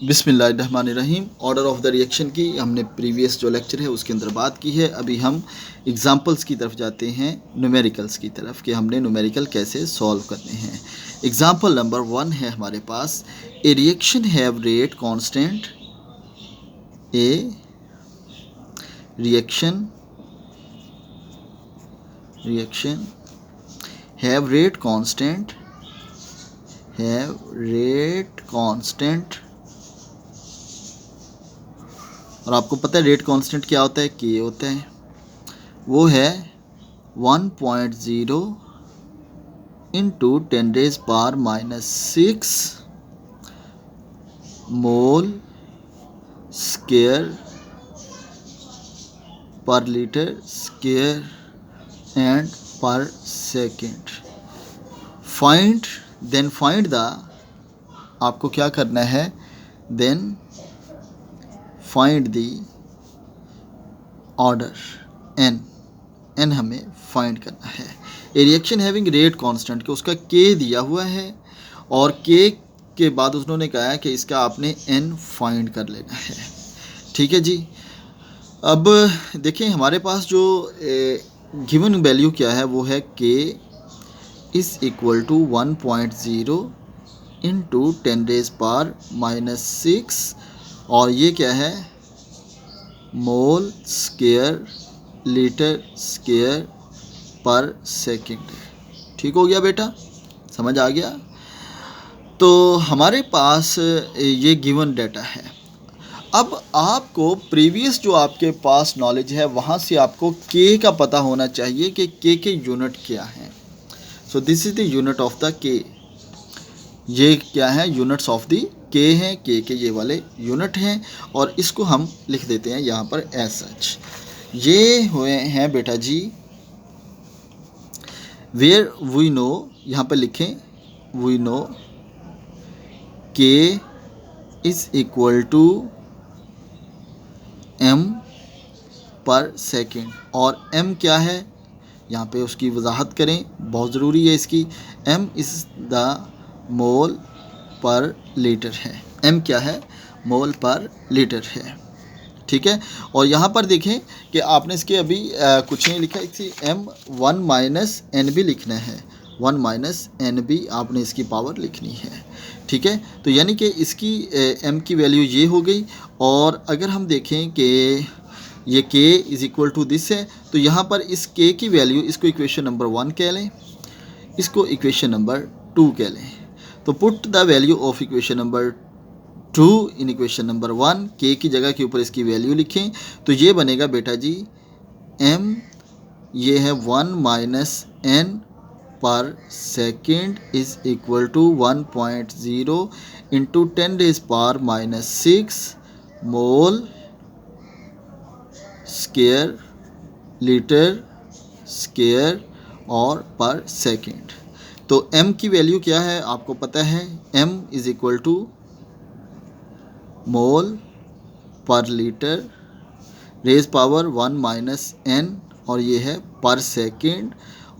बिस्मिल्लाहिर्रहमानिर्रहीम। Order of the reaction की हमने प्रीवियस जो लेक्चर है उसके अंदर बात की है। अभी हम एग्जांपल्स की तरफ जाते हैं, न्यूमेरिकल्स की तरफ, कि हमने न्यूमेरिकल कैसे सॉल्व करने हैं। एग्जांपल नंबर 1 है हमारे पास, a reaction have rate constant, a reaction have rate constant, और आपको पता है रेट कांस्टेंट क्या होता है, के होता है। वो है 1.0 इंटू 10⁻⁻⁶ मोल स्क्वायर पर लीटर स्क्वायर एंड पर सेकेंड। फाइंड द, आपको क्या करना है, then find the order N हमें फाइंड करना है। A reaction having rate constant, कि उसका के दिया हुआ है और के के बाद उन्होंने कहा है कि इसका आपने एन फाइंड कर लेना है। ठीक है जी। अब देखें हमारे पास जो गिवन वैल्यू क्या है, वो है के इज़ इक्वल टू 1.0 इंटू 10⁻⁻⁶, और ये क्या है, मोल स्क्वायर लीटर स्क्वायर पर सेकेंड। ठीक हो गया बेटा, समझ आ गया। तो हमारे पास ये गिवन डेटा है। अब आपको प्रीवियस जो आपके पास नॉलेज है वहाँ से आपको के का पता होना चाहिए कि के यूनिट क्या हैं। So this is the unit of the के। ये क्या है, यूनिट्स ऑफ द के हैं, के ये वाले यूनिट हैं, और इसको हम लिख देते हैं यहाँ पर एज सच। ये हुए हैं बेटा जी, वेयर वी नो, यहाँ पर लिखें वी नो के इज़ इक्वल टू एम पर सेकेंड, और एम क्या है, यहाँ पे उसकी वजाहत करें, बहुत ज़रूरी है इसकी। एम इज़ द मोल पर लीटर है। एम क्या है, मोल पर लीटर है। ठीक है। और यहाँ पर देखें कि आपने इसके अभी कुछ नहीं लिखा, इसी एम 1 - भी लिखना है, 1 - भी आपने इसकी पावर लिखनी है। ठीक है। तो यानी कि इसकी एम की वैल्यू ये हो गई। और अगर हम देखें कि ये के इज़ इक्वल टू दिस है, तो यहाँ पर इस के की वैल्यू, इसको इक्वेशन नंबर 1 कह लें, इसको इक्वेशन नंबर 2 कह लें। तो put the value of equation number 2 in equation number 1, के की जगह के ऊपर इसकी वैल्यू लिखें, तो ये बनेगा बेटा जी एम, ये है 1 - n पर second is equal to 1.0 into 10⁻⁻⁶ mole square litre square और पर सेकेंड। तो m की वैल्यू क्या है आपको पता है, m इज़ इक्वल टू मोल पर लीटर रेज पावर 1 - n, और ये है पर सेकेंड,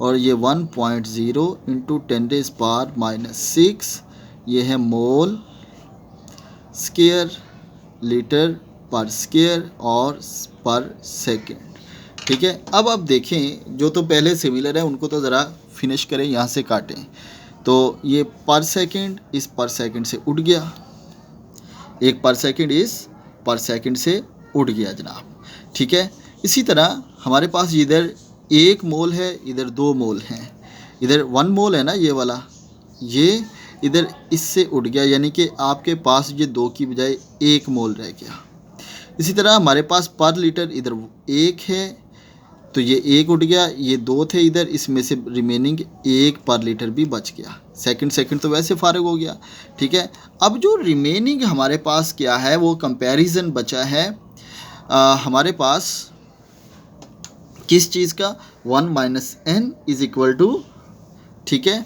और ये 1.0 इंटू 10⁻⁻⁶, ये है मोल स्क्वायर लीटर पर स्क्वायर और पर सेकेंड। ठीक है। अब आप देखें, जो तो पहले सिमिलर है उनको तो ज़रा फिनिश करें, यहाँ से काटें। तो ये पर सेकेंड इस पर सेकेंड से उठ गया, एक पर सेकेंड इस पर सेकेंड से उठ गया जनाब। ठीक है। इसी तरह हमारे पास इधर 1 मोल है, इधर 2 मोल हैं, इधर 1 मोल है ना ये वाला, ये इधर इससे उठ गया, यानी कि आपके पास ये 2 की बजाय 1 मोल रह गया। इसी तरह हमारे पास पर लीटर इधर 1 है, तो ये 1 उठ गया, ये 2 थे इधर, इसमें से रिमेनिंग 1 पर लीटर भी बच गया। सेकंड तो वैसे फारग हो गया। ठीक है। अब जो रिमेनिंग हमारे पास क्या है, वो कंपैरिजन बचा है हमारे पास किस चीज़ का, 1 - n इज़ इक्वल टू, ठीक है,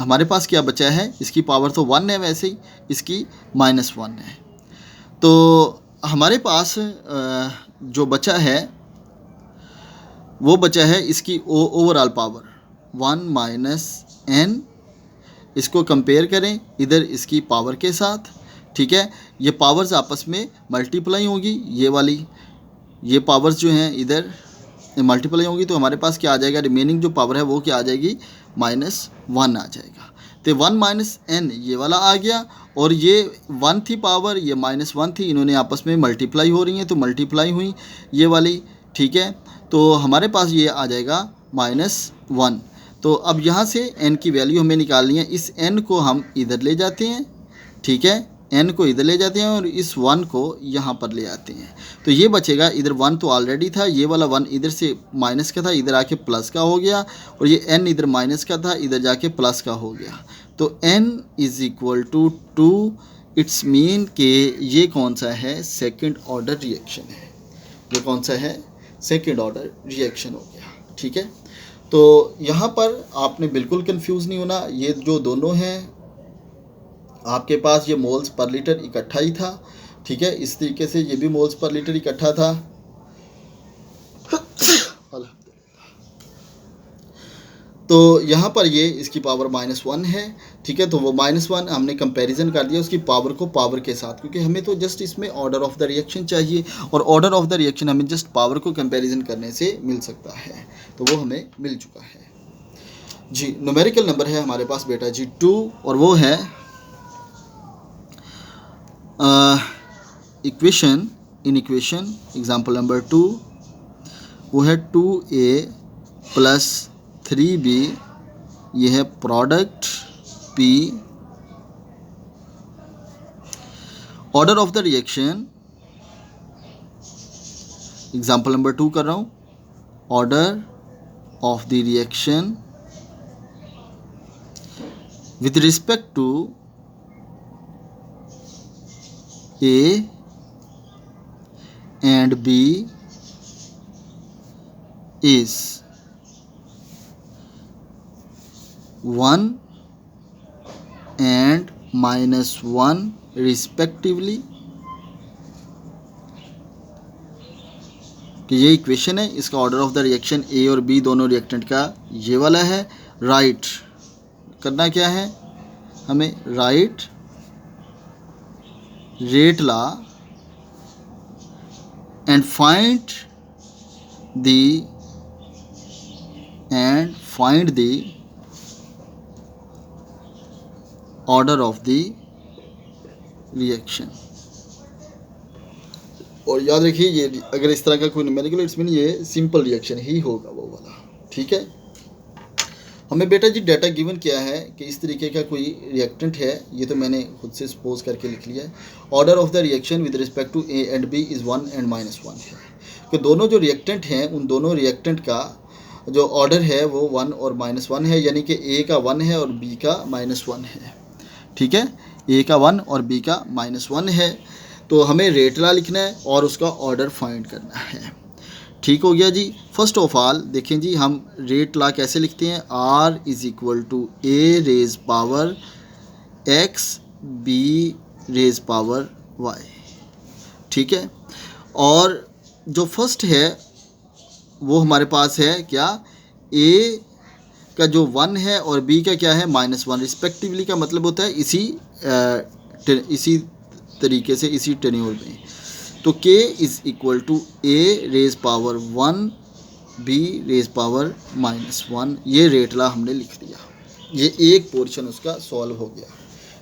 हमारे पास क्या बचा है, इसकी पावर तो 1 है, वैसे ही इसकी -1 है। तो हमारे पास जो बचा है वो बचा है इसकी ओवरऑल पावर 1 - n, इसको कंपेयर करें इधर इसकी पावर के साथ। ठीक है। ये पावर्स आपस में मल्टीप्लाई होगी, ये वाली ये पावर्स जो हैं इधर मल्टीप्लाई होगी, तो हमारे पास क्या आ जाएगा, रिमेनिंग जो पावर है वो क्या आ जाएगी, -1 आ जाएगा। तो 1 माइनस n ये वाला आ गया, और ये 1 थी पावर, ये -1 थी, इन्होंने आपस में मल्टीप्लाई हो रही हैं, तो मल्टीप्लाई हुई ये वाली, ठीक है। तो हमारे पास ये आ जाएगा -1। तो अब यहाँ से n की वैल्यू हमें निकालनी है, इस n को हम इधर ले जाते हैं, ठीक है, n को इधर ले जाते हैं और इस 1 को यहाँ पर ले आते हैं, तो ये बचेगा, इधर 1 तो ऑलरेडी था, ये वाला 1 इधर से माइनस का था, इधर आके प्लस का हो गया, और ये n इधर माइनस का था, इधर जाके प्लस का हो गया, तो n = 2। इट्स मीन कि ये कौन सा है, सेकंड ऑर्डर रिएक्शन है, ये कौन सा है, सेकंड ऑर्डर रिएक्शन हो गया, ठीक है। तो यहाँ पर आपने बिल्कुल कंफ्यूज नहीं होना, ये जो दोनों हैं आपके पास, ये मोल्स पर लीटर इकट्ठा ही था, ठीक है, इस तरीके से ये भी मोल्स पर लीटर इकट्ठा था। तो यहाँ पर ये इसकी पावर -1 है, ठीक है, तो वो -1 हमने कंपैरिजन कर दिया उसकी पावर को पावर के साथ, क्योंकि हमें तो जस्ट इसमें ऑर्डर ऑफ द रिएक्शन चाहिए, और ऑर्डर ऑफ द रिएक्शन हमें जस्ट पावर को कंपैरिजन करने से मिल सकता है, तो वो हमें मिल चुका है जी। न्यूमेरिकल नंबर है हमारे पास बेटा जी 2, और वो है इक्वेशन एग्जाम्पल नंबर 2, वो है 2a + 3b, ये है product p। Order of the reaction, example number 2 कर रहा हूँ, order of the reaction with respect to A and B is 1 and -1 respectively. कि ये इक्वेशन है, इसका order of the reaction A और B दोनों रिएक्टेंट का ये वाला है। राइट करना क्या है हमें, write rate law and find the order of the reaction। और याद रखिए ये अगर इस तरह का कोई न्यूमेरिकल, इट्स मीन ये सिंपल रिएक्शन ही होगा वो वाला, ठीक है। हमें बेटा जी डाटा गिवन किया है कि इस तरीके का कोई रिएक्टेंट है, ये तो मैंने खुद से सपोज करके लिख लिया है। Order of the reaction with respect to A and B is 1 and -1 है, कि दोनों जो रिएक्टेंट हैं उन दोनों रिएक्टेंट का जो ऑर्डर है वो 1 और -1 है, यानी कि A का 1 है और B का -1 है, ठीक है, A का 1 और B का -1 है। तो हमें रेट लॉ लिखना है और उसका ऑर्डर फाइंड करना है, ठीक हो गया जी। फर्स्ट ऑफ ऑल देखें जी, हम रेट लॉ कैसे लिखते हैं, R = A rays power X B rays power Y, ठीक है। और जो फर्स्ट है वो हमारे पास है क्या, A का जो 1 है और B का क्या है -1 रिस्पेक्टिवली, का मतलब होता है इसी तरीके से इसी टेन्योर में। तो K = A rays power 1 B rays power -1, ये रेट लॉ हमने लिख दिया, ये एक पोर्शन उसका सॉल्व हो गया,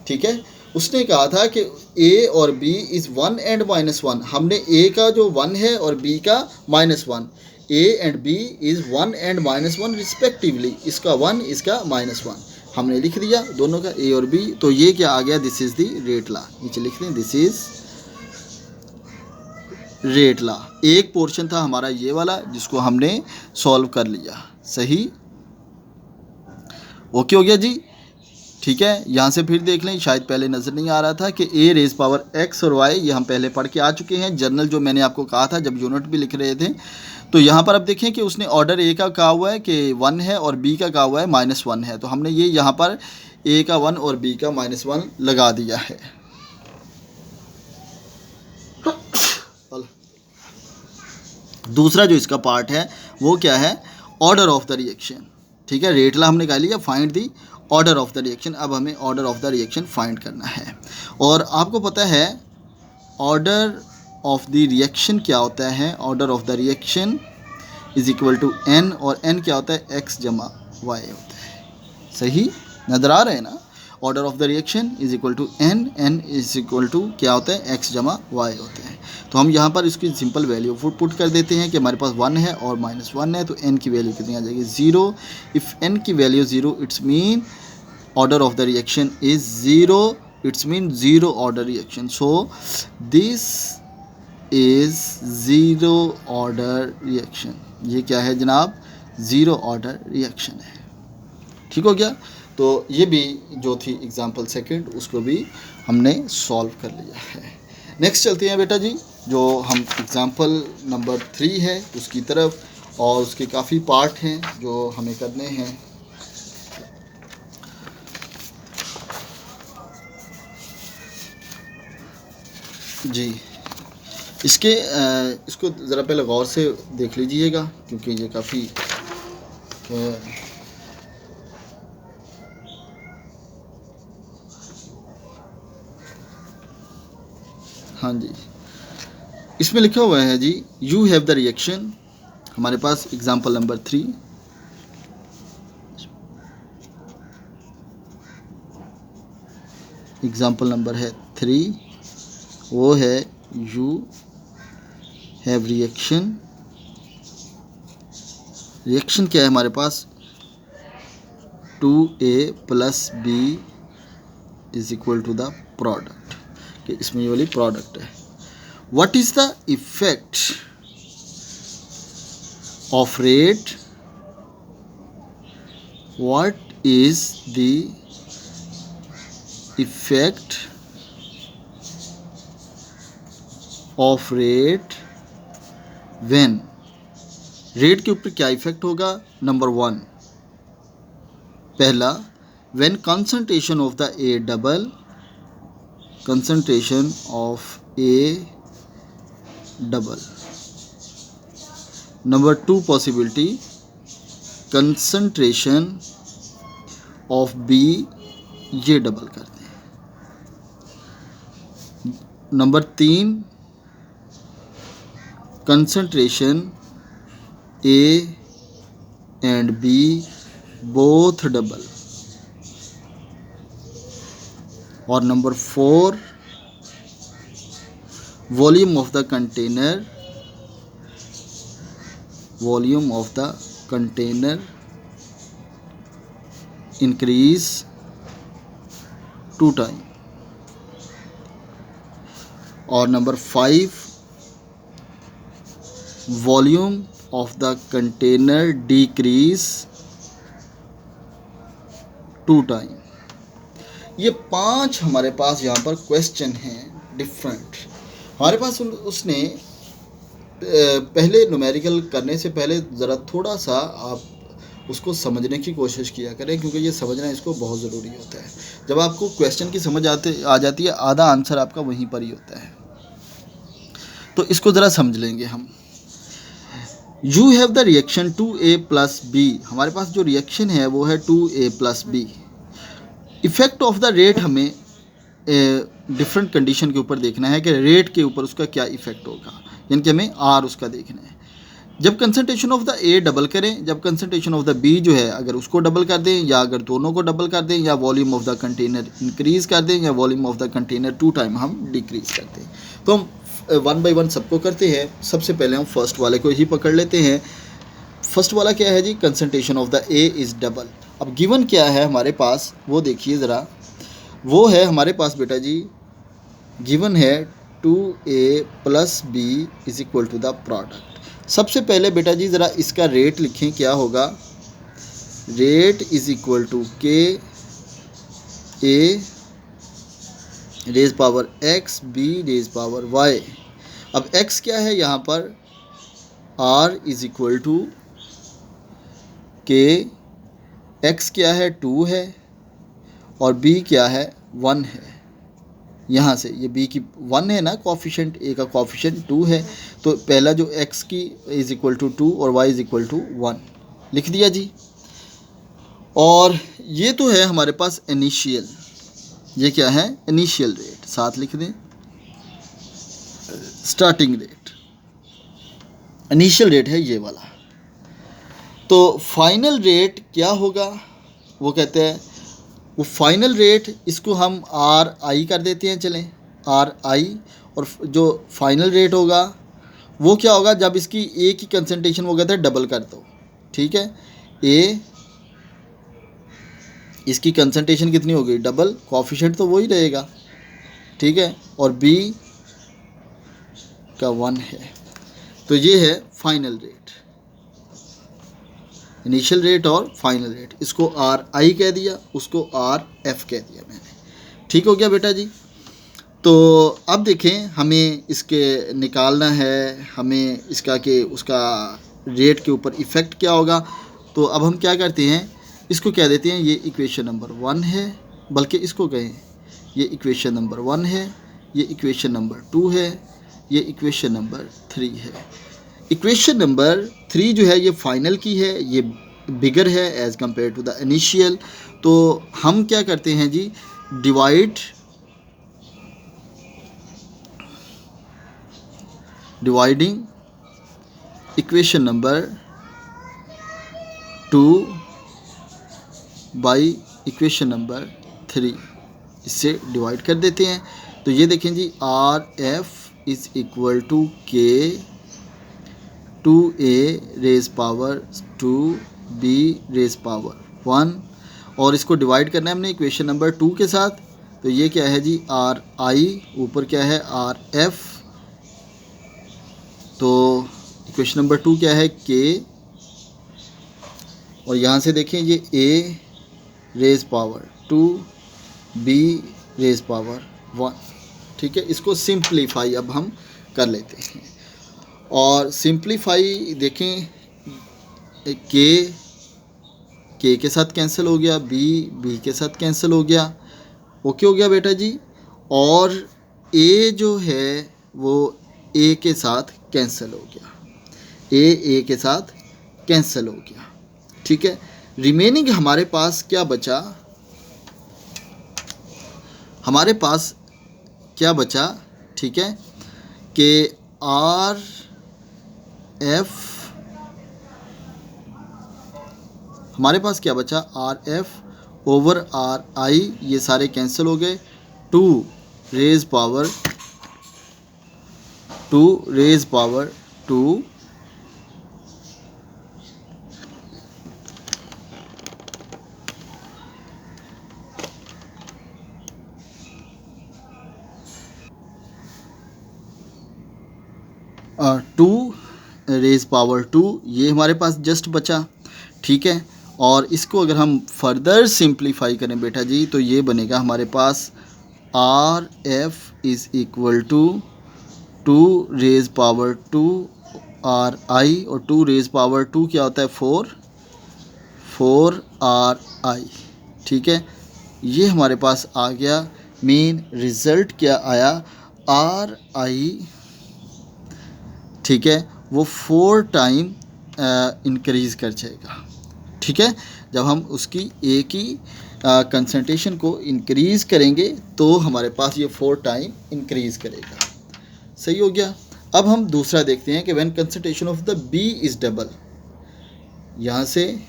ठीक है। उसने कहा था कि A और B इज़ 1 and -1, हमने A का जो 1 है और B का -1, A and B is 1 and -1 respectively, इसका 1 इसका -1 हमने लिख दिया दोनों का A और B। तो ये क्या आ गया, this is the rate law, नीचे लिख दें दिस इज़ रेट लॉ। एक पोर्शन था हमारा ये वाला जिसको हमने सॉल्व कर लिया, सही ओके हो गया जी, ठीक है। यहाँ से फिर देख लें, शायद पहले नज़र नहीं आ रहा था कि A रेज़ पावर X और Y, ये हम पहले पढ़ के आ चुके हैं, जर्नल जो मैंने आपको कहा था जब यूनिट भी लिख रहे थे। तो यहाँ पर अब देखें कि उसने ऑर्डर A का कहा हुआ है कि 1 है और B का कहा हुआ है -1 है, तो हमने ये यहाँ पर A का 1 और B का -1 लगा दिया है। दूसरा जो इसका पार्ट है वो क्या है, ऑर्डर ऑफ द रिएक्शन, ठीक है। रेट लॉ हमने कह लिया, find the order of the reaction. अब हमें order of the reaction find करना है। और आपको पता है ऑर्डर ऑफ द रिएक्शन क्या होता है, order of the reaction is equal to n, और n क्या होता है, x जमा y होता है। सही नज़र आ रहे हैं ना। Order of the reaction is equal to n, n is equal to क्या होता है, x जमा y होता है। तो हम यहाँ पर इसकी सिंपल वैल्यू पुट कर देते हैं कि हमारे पास 1 है और -1 है, तो n की वैल्यू कितनी आ जाएगी, 0। इफ़ n की value 0, it's mean order of the reaction is 0, it's mean 0 order reaction. So this is 0 order reaction. ये क्या है जनाब, 0 ऑर्डर रिएक्शन है। ठीक हो गया। तो ये भी जो थी एग्जांपल सेकंड, उसको भी हमने सॉल्व कर लिया है। नेक्स्ट चलते हैं बेटा जी, जो हम एग्जांपल नंबर 3 है उसकी तरफ, और उसके काफ़ी पार्ट हैं जो हमें करने हैं। जी इसको ज़रा पहले गौर से देख लीजिएगा, क्योंकि ये काफ़ी हाँ जी, इसमें लिखा हुआ है जी, यू हैव द रिएक्शन। हमारे पास एग्जांपल नंबर 3, एग्जांपल नंबर है 3, वो है यू हैव रिएक्शन। रिएक्शन क्या है हमारे पास, 2a + b is equal to the product, कि इसमें ये वाली प्रोडक्ट है। What is the effect of rate, what is the effect of rate when, rate के ऊपर क्या इफेक्ट होगा। नंबर 1, पहला, when concentration of the A double, concentration of A double. Number 2 possibility, concentration of B ये double करते हैं। Number 3, concentration A and B both double। और number 4, volume of the container, volume of the container increase 2 time. और number 5, volume of the container decrease 2 time. ये 5 हमारे पास यहाँ पर question हैं डिफरेंट। हमारे पास उसने पहले न्यूमेरिकल करने से पहले ज़रा थोड़ा सा आप उसको समझने की कोशिश किया करें, क्योंकि ये समझना इसको बहुत ज़रूरी होता है। जब आपको क्वेश्चन की समझ आ जाती है, आधा आंसर आपका वहीं पर ही होता है। तो इसको ज़रा समझ लेंगे हम। You have the reaction 2a + b। हमारे पास जो रिएक्शन है वो है 2a + b। Effect of the rate हमें डिफरेंट कंडीशन के ऊपर देखना है कि रेट के ऊपर उसका क्या इफ़ेक्ट होगा, यानी कि हमें आर उसका देखना है। जब concentration of the A double करें, जब कंसंट्रेशन ऑफ द बी जो है अगर उसको डबल कर दें, या अगर दोनों को डबल कर दें, या volume of the container increase कर दें, या volume of the container 2 time हम डिक्रीज़ करते हैं। तो हम 1 बाय 1 सबको करते हैं। सबसे पहले हम फर्स्ट वाले को ही पकड़ लेते हैं। फर्स्ट वाला क्या है जी, concentration of the A is double. अब गिवन क्या है हमारे पास वो देखिए ज़रा, वो है हमारे पास बेटा जी गिवन है 2a + b is equal to the product. सबसे पहले बेटा जी ज़रा इसका रेट लिखें, क्या होगा, rate is equal to k a raise power x b raise power y। अब x क्या है यहाँ पर, r is equal to k, x क्या है 2 है, और b क्या है 1 है। यहाँ से ये b की 1 है ना, कोफिशिएंट a का कोफिशिएंट 2 है, तो पहला जो x की इज इक्वल टू 2 और y इज इक्वल टू 1 लिख दिया जी। और ये तो है हमारे पास इनिशियल, ये क्या है इनिशियल रेट, साथ लिख दें स्टार्टिंग रेट, इनिशियल रेट है ये वाला। तो फाइनल रेट क्या होगा, वो कहते हैं वो फाइनल रेट, इसको हम आर आई कर देते हैं, चलें आर आई, और जो फाइनल रेट होगा वो क्या होगा, जब इसकी ए की कंसंट्रेशन वो कहते हैं डबल कर दो, ठीक है, ए इसकी कंसंट्रेशन कितनी हो गई डबल, कोएफिशिएंट तो वही रहेगा, ठीक है, और बी का 1 है। तो ये है फाइनल रेट, इनिशियल रेट और फाइनल रेट, इसको आर आई कह दिया, उसको आर एफ कह दिया मैंने, ठीक हो गया बेटा जी। तो अब देखें हमें इसके निकालना है, हमें इसका कि उसका रेट के ऊपर इफ़ेक्ट क्या होगा। तो अब हम क्या करते हैं, इसको क्या देते हैं, ये इक्वेशन नंबर 1 है, बल्कि इसको कहें ये इक्वेशन नंबर 1 है, ये इक्वेशन नंबर 2 है, ये इक्वेशन नंबर 3 है। इक्वेशन नंबर 3 जो है ये फाइनल की है, ये बिगर है as compare to the initial. तो हम क्या करते हैं जी, dividing equation number 2 by equation number 3, इससे डिवाइड कर देते हैं। तो ये देखें जी, R F is equal to K 2a raise power 2b raise power 1, और इसको डिवाइड करना है हमने इक्वेशन नंबर 2 के साथ। तो ये क्या है जी, आर आई, ऊपर क्या है आर एफ, तो इक्वेशन नंबर 2 क्या है के, और यहाँ से देखें ये a raise power 2 b raise power 1, ठीक है। इसको सिंप्लीफाई अब हम कर लेते हैं, और सिंप्लीफाई देखें, के के साथ कैंसिल हो गया, बी के साथ कैंसिल हो गया, ओके हो गया बेटा जी। और ए जो है वो ए के साथ कैंसिल हो गया, ए के साथ कैंसिल हो गया, ठीक है। रिमेनिंग हमारे पास क्या बचा, हमारे पास क्या बचा, ठीक है, कि आर एफ, हमारे पास क्या बचा, आर एफ ओवर आर आई, ये सारे कैंसिल हो गए, 2 रेज पावर 2 2 रेज पावर 2, ये हमारे पास जस्ट बचा, ठीक है। और इसको अगर हम फर्दर सिंप्लीफाई करें बेटा जी, तो ये बनेगा हमारे पास R F is equal to 2 raise power 2 R I, और 2 रेज पावर 2 क्या होता है 4 आर आई, ठीक है। ये हमारे पास आ गया, मेन रिज़ल्ट क्या आया, आर आई, ठीक है, वो 4 टाइम इंक्रीज़ कर जाएगा, ठीक है। जब हम उसकी ए की कंसंट्रेशन को इंक्रीज़ करेंगे तो हमारे पास ये 4 टाइम इंक्रीज़ करेगा, सही हो गया। अब हम दूसरा देखते हैं कि when concentration of the B is double, यहाँ से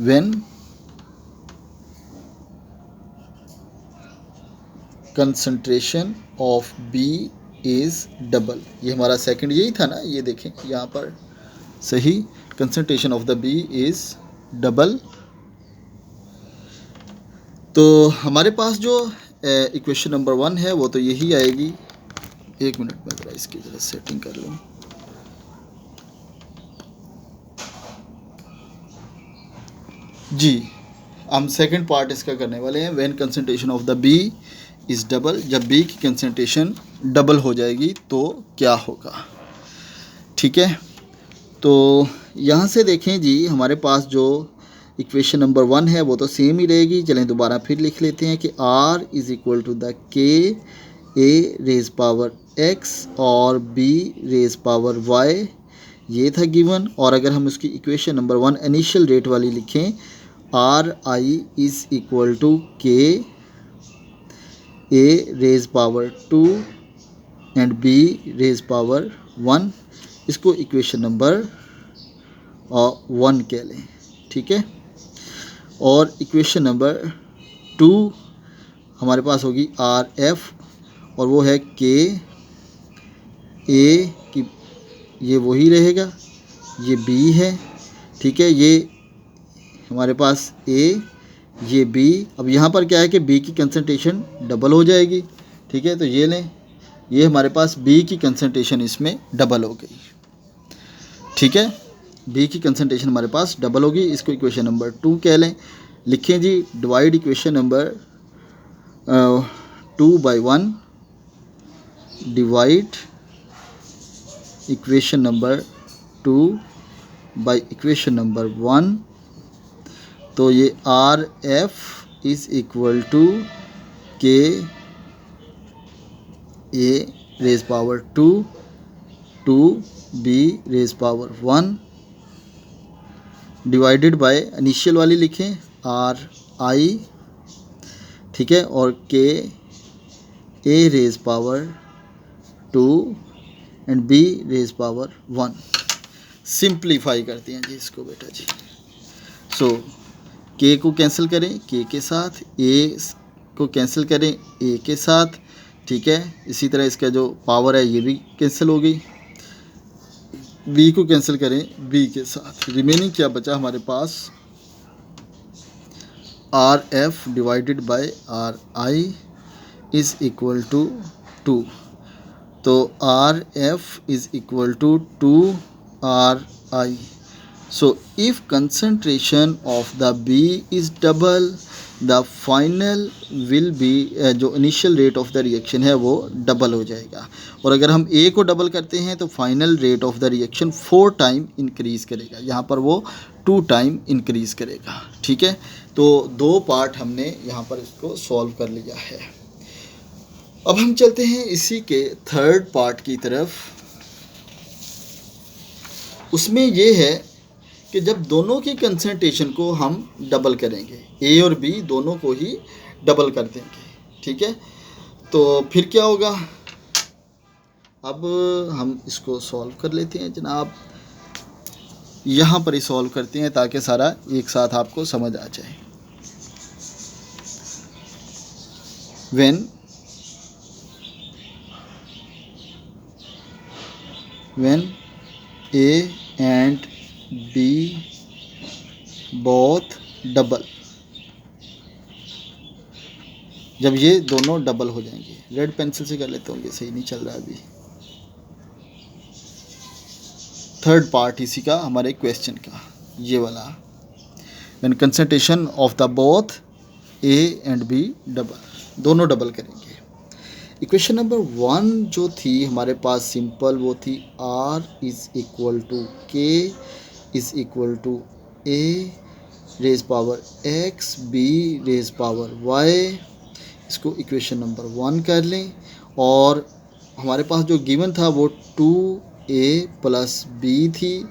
when concentration of B is double, ये हमारा सेकंड यही था ना, ये देखें यहाँ पर सही, concentration of the B is double. तो हमारे पास जो इक्वेशन नंबर 1 है वो तो यही आएगी, एक मिनट में ज़रा इसकी ज़रा सेटिंग कर लूँ। जी, हम सेकंड पार्ट इसका करने वाले हैं, when concentration of the B is double, जब बी की कंसंट्रेशन डबल हो जाएगी तो क्या होगा, ठीक है। तो यहाँ से देखें जी, हमारे पास जो इक्वेशन नंबर 1 है वो तो सेम ही रहेगी, चलें दोबारा फिर लिख लेते हैं कि R is equal to the K A raise power x और b रेज पावर y ये था गिवन। और अगर हम उसकी इक्वेशन नंबर 1 इनिशियल रेट वाली लिखें, R I is equal to K A raise power 2 and B raise power 1, इसको इक्वेशन नंबर 1 कह लें, ठीक है। और इक्वेशन नंबर 2 हमारे पास होगी आर एफ, और वो है के ए की, ये वही रहेगा, ये बी है, ठीक है। ये हमारे पास ए, ये बी। अब यहाँ पर क्या है कि बी की कंसंट्रेशन डबल हो जाएगी, ठीक है। तो ये लें, ये हमारे पास बी की कंसंट्रेशन इसमें डबल हो गई, ठीक है। बी की कंसंट्रेशन हमारे पास डबल होगी, इसको इक्वेशन नंबर 2 कह लें। लिखें जी, divide equation number 2 by 1, divide equation number 2 by equation number 1। तो ये R F is equal to K A raise power 2 to B raise power 1 divided by initial वाली लिखें आर आई, ठीक है, और K A raise power 2 and B raise power 1। Simplify करते हैं जी इसको बेटा जी। सो के को कैंसिल करें के के साथ, ए को कैंसिल करें ए के साथ, ठीक है। इसी तरह इसका जो पावर है ये भी कैंसिल हो गई, बी को कैंसिल करें बी के साथ। रिमेनिंग क्या बचा हमारे पास, R F divided by R I is equal to 2। तो R F is equal to 2 R I. So if concentration of the B is double, the final will be, जो initial rate of the reaction है वो double हो जाएगा। और अगर हम ए को डबल करते हैं तो final rate of the reaction 4 time increase करेगा, यहाँ पर वो 2 टाइम इंक्रीज़ करेगा, ठीक है। तो 2 पार्ट हमने यहाँ पर इसको सॉल्व कर लिया है। अब हम चलते हैं इसी के थर्ड पार्ट की तरफ। उसमें ये है कि जब दोनों की कंसंट्रेशन को हम डबल करेंगे, ए और बी दोनों को ही डबल कर देंगे, ठीक है, तो फिर क्या होगा। अब हम इसको सॉल्व कर लेते हैं जनाब, यहाँ पर ही सॉल्व करते हैं ताकि सारा एक साथ आपको समझ आ जाए। when A and B both double, जब ये दोनों डबल हो जाएंगे, रेड पेंसिल से कर लेते होंगे, सही नहीं चल रहा अभी। थर्ड पार्ट इसी का हमारे क्वेश्चन का ये वाला, when concentration of the both A and B double, दोनों डबल करेंगे। इक्वेशन नंबर 1 जो थी हमारे पास सिंपल, वो थी R is equal to K is equal to A raise power x B raise power y। इसको इक्वेशन नंबर 1 कर लें। और हमारे पास जो गिवन था वो 2a प्लस बी थी,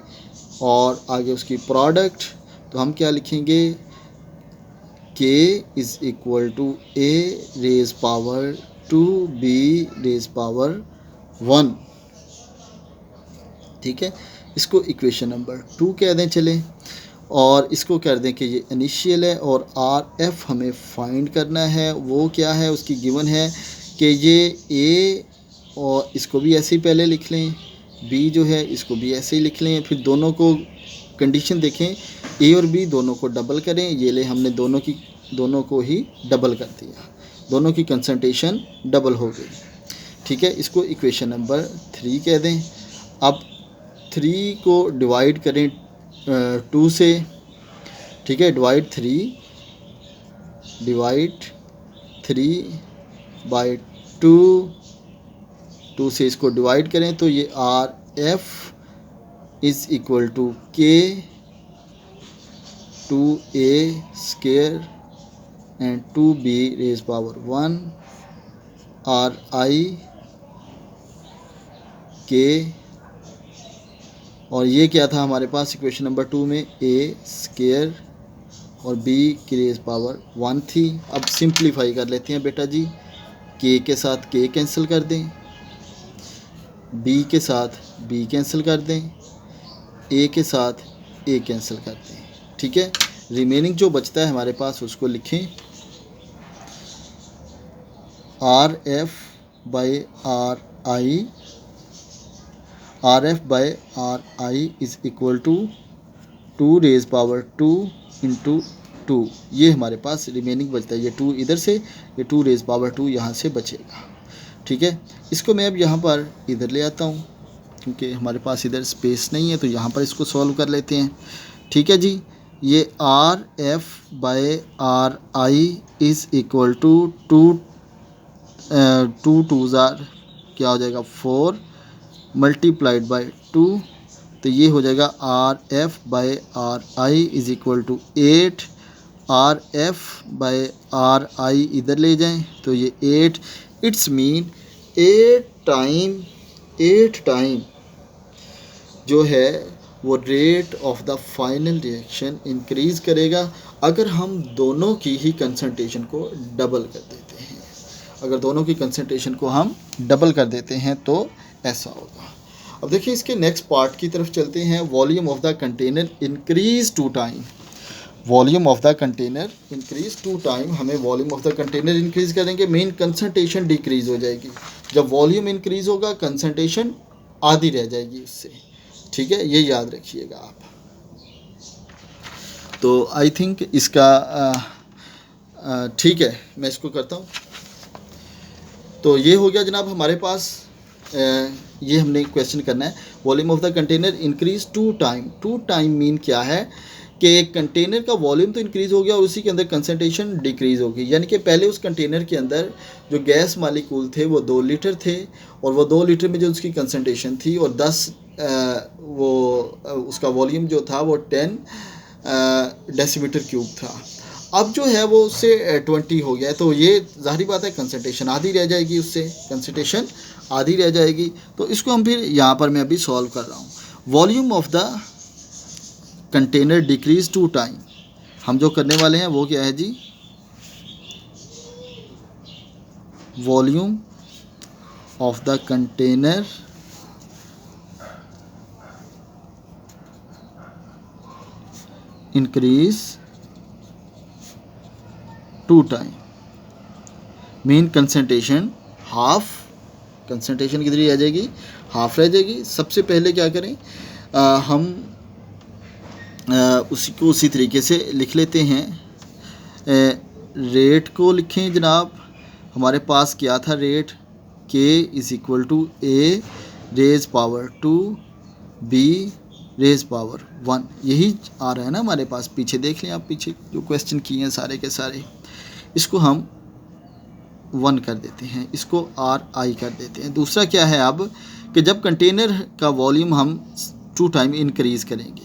और आगे उसकी प्रोडक्ट, तो हम क्या लिखेंगे, k is equal to a raise power 2b raise power 1, ठीक है। इसको इक्वेशन नंबर 2 कह दें चलें, और इसको कर दें कि ये इनिशियल है, और आर एफ हमें फाइंड करना है। वो क्या है, उसकी गिवन है कि ये ए, और इसको भी ऐसे ही पहले लिख लें, बी जो है इसको भी ऐसे ही लिख लें। फिर दोनों को कंडीशन देखें, ए और बी दोनों को डबल करें। ये ले हमने दोनों को ही डबल कर दिया, दोनों की कंसंट्रेशन डबल हो गई, ठीक है। इसको इक्वेशन नंबर 3 कह दें। अब 3 को डिवाइड करें 2 से, ठीक है, डिवाइड 3 बाई 2 से इसको डिवाइड करें तो ये R F is equal to K 2a square and 2b raise power 1 R I के और ये क्या था हमारे पास इक्वेशन नंबर 2 में, ए स्केयर और बी की रेज पावर 1 थी। अब सिंप्लीफाई कर लेते हैं बेटा जी, के साथ के कैंसिल कर दें, बी के साथ बी कैंसिल कर दें, ए के साथ ए कैंसिल कर दें। ठीक है, रिमेनिंग जो बचता है हमारे पास उसको लिखें, R F by R I, R F by R I is equal to 2 raise power 2 into 2। ये हमारे पास रिमेनिंग बचता है, ये 2 इधर से, ये 2 रेज पावर 2 यहाँ से बचेगा। ठीक है, इसको मैं अब यहाँ पर इधर ले आता हूँ क्योंकि हमारे पास इधर स्पेस नहीं है, तो यहाँ पर इसको सॉल्व कर लेते हैं। ठीक है जी, ये R F by R I is equal to 2 to ज़ार क्या हो जाएगा 4 मल्टीप्लाइड बाई 2, तो ये हो जाएगा R F by R I is equal to 8। R F by R I इधर ले जाएं तो ये 8, इट्स मीन 8 टाइम जो है वो rate of the final reaction increase करेगा अगर हम दोनों की ही कंसंट्रेशन को डबल कर देते हैं। अगर दोनों की कंसंट्रेशन को हम डबल कर देते हैं तो ऐसा होगा। अब देखिए इसके नेक्स्ट पार्ट की तरफ चलते हैं। Volume of the container increase 2 time, volume of the container increase 2 time, हमें volume of the container increase करेंगे, मेन कंसंट्रेशन डिक्रीज हो जाएगी। जब वॉल्यूम इंक्रीज होगा कंसंट्रेशन आधी रह जाएगी उससे। ठीक है, ये याद रखिएगा आप। तो आई थिंक इसका ठीक है, मैं इसको करता हूँ। तो ये हो गया जनाब हमारे पास, ये हमने क्वेश्चन करना है। Volume of the container increase 2 time. 2 time mean क्या है कि कंटेनर का वॉल्यूम तो इंक्रीज़ हो गया और उसी के अंदर कंसंट्रेशन डिक्रीज़ होगी। यानी कि पहले उस कंटेनर के अंदर जो गैस मालिक्यूल थे वो 2 लीटर थे और वो 2 लीटर में जो उसकी कंसंट्रेशन थी और 10 उसका वॉल्यूम जो था वो 10 डेसीमीटर क्यूब था। अब जो है वो उससे 20 हो गया है, तो ये ज़ाहिर बात है कंसंट्रेशन आधी रह जाएगी, उससे कंसंट्रेशन आधी रह जाएगी। तो इसको हम फिर यहाँ पर मैं अभी सॉल्व कर रहा हूँ। Volume of the container decrease 2 time, हम जो करने वाले हैं वो क्या है जी, volume of the container increase 2 time, main concentration half, concentration कितनी रह जाएगी, हाफ रह जाएगी। सबसे पहले क्या करें, हम उसी को उसी तरीके से लिख लेते हैं। रेट को लिखें जनाब, हमारे पास क्या था rate, K is equal to A raise power 2 B raise power 1, यही आ रहा है ना हमारे पास। पीछे देख लें आप, पीछे जो क्वेश्चन किए हैं सारे के सारे, इसको हम 1 कर देते हैं, इसको आर आई कर देते हैं। दूसरा क्या है अब कि जब कंटेनर का वॉल्यूम हम 2 टाइम इंक्रीज़ करेंगे,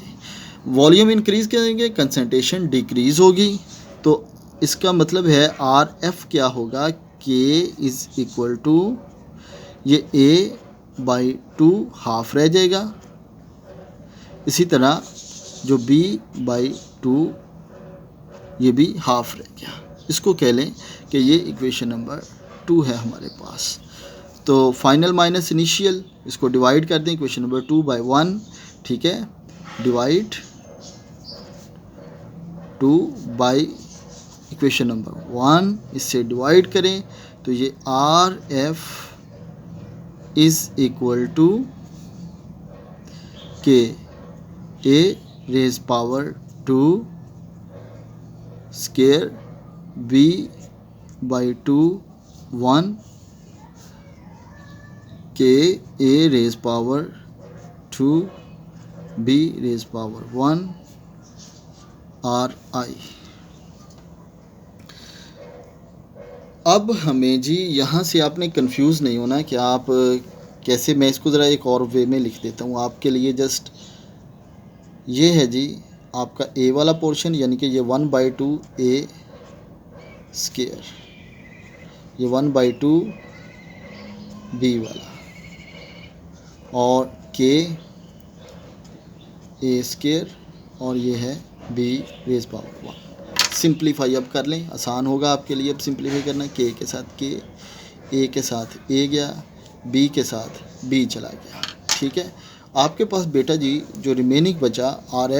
वॉल्यूम इंक्रीज़ करेंगे कंसंट्रेशन डिक्रीज़ होगी, तो इसका मतलब है आर एफ क्या होगा, के इज़ इक्वल टू ये ए बाई 2 हाफ रह जाएगा। इसी तरह जो बी बाई 2 ये भी हाफ रह गया। इसको कह लें कि ये इक्वेशन नंबर 2 है हमारे पास। तो फाइनल माइनस इनिशियल, इसको डिवाइड कर दें, इक्वेशन नंबर 2 बाई 1। ठीक है, डिवाइड 2 बाई इक्वेशन नंबर 1, इससे डिवाइड करें तो ये R F is equal to K A raise power 2 square B by 2 1 K A raise power 2 B raise power 1 R I. अब हमें जी यहाँ से आपने कंफ्यूज नहीं होना कि आप कैसे, मैं इसको ज़रा एक और वे में लिख देता हूँ आपके लिए। जस्ट ये है जी आपका ए वाला पोर्शन, यानी कि ये 1/2 ए स्केयर, ये 1/2 बी वाला, और के ए स्केयर और ये है बी रेज पावर 1। सिंप्लीफाई अब कर लें, आसान होगा आपके लिए अब सिंप्लीफाई करना। के के साथ के, ए के साथ ए गया, बी के साथ बी चला गया। ठीक है, आपके पास बेटा जी जो रिमेनिंग बचा आर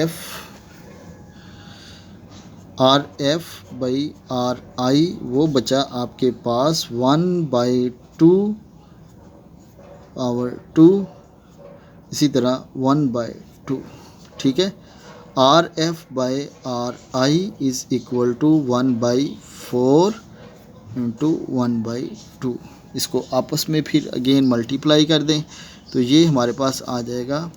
एफ बाई आर आई, वो बचा आपके पास 1/2 पावर 2, इसी तरह 1/2। ठीक है, R F by R I is equal to 1/4 into 1/2। इसको आपस में फिर अगेन मल्टीप्लाई कर दें तो ये हमारे पास आ जाएगा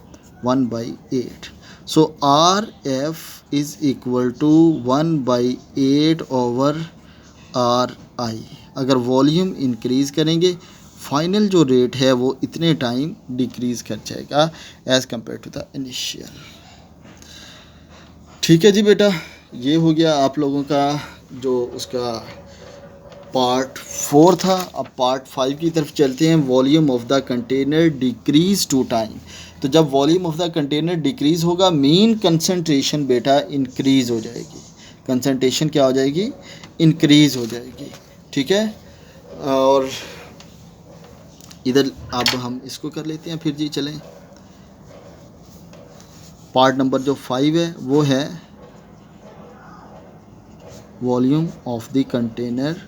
1/8। So R F is equal to 1/8 over R I. अगर वॉल्यूम इंक्रीज़ करेंगे फाइनल जो रेट है वो इतने टाइम डिक्रीज़ कर जाएगा as compare to the initial. ठीक है जी बेटा, ये हो गया आप लोगों का जो उसका पार्ट 4 था। अब पार्ट 5 की तरफ चलते हैं। Volume of the container decrease two time. तो जब volume of the container decrease होगा मीन कंसंट्रेशन बेटा इंक्रीज़ हो जाएगी। कंसंट्रेशन क्या हो जाएगी? इंक्रीज़ हो जाएगी। ठीक है, और इधर अब हम इसको कर लेते हैं फिर जी। चलें, पार्ट नंबर जो 5 है वो है volume of the container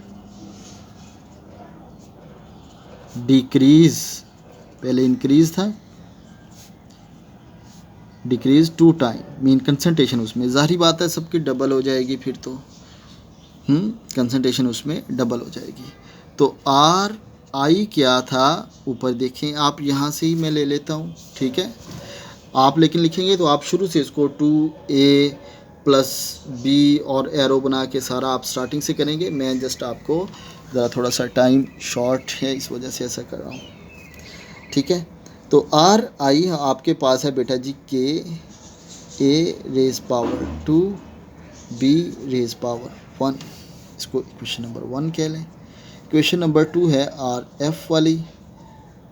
decrease, पहले इंक्रीज़ था, decrease two time, mean concentration उसमें ज़ाहिर बात है सबकी डबल हो जाएगी फिर तो कंसंट्रेशन उसमें डबल हो जाएगी। तो आर आई क्या था ऊपर देखें आप, यहाँ से ही मैं ले लेता हूँ। ठीक है, आप लेकिन लिखेंगे तो आप शुरू से इसको 2a प्लस बी और एरो बना के सारा आप स्टार्टिंग से करेंगे। मैं जस्ट आपको ज़रा थोड़ा सा टाइम शॉर्ट है इस वजह से ऐसा कर रहा हूँ। ठीक है, तो आर आई आपके पास है बेटा जी K A raise power 2 B raise power 1। इसको इक्वेशन नंबर 1 कह लें। इक्वेशन नंबर 2 है आर एफ वाली,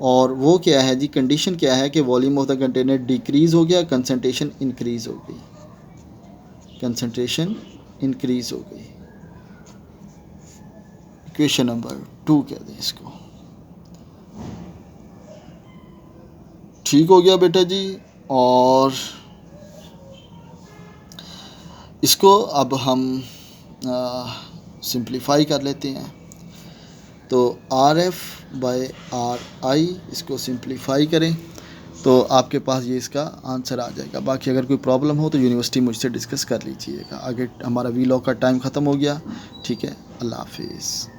और वो क्या है जी, कंडीशन क्या है कि volume of the container decrease हो गया, कंसंट्रेशन इंक्रीज़ हो गई, कंसंट्रेशन इंक्रीज़ हो गई। इक्वेशन नंबर 2 कह दें इसको। ठीक हो गया बेटा जी, और इसको अब हम सिंप्लीफाई कर लेते हैं। तो आर एफ बाई आर आई, इसको सिंप्लीफाई करें तो आपके पास ये इसका आंसर आ जाएगा। बाकी अगर कोई प्रॉब्लम हो तो यूनिवर्सिटी मुझसे डिस्कस कर लीजिएगा। आगे हमारा वी लॉग का टाइम ख़त्म हो गया। ठीक है, अल्लाह हाफिज़।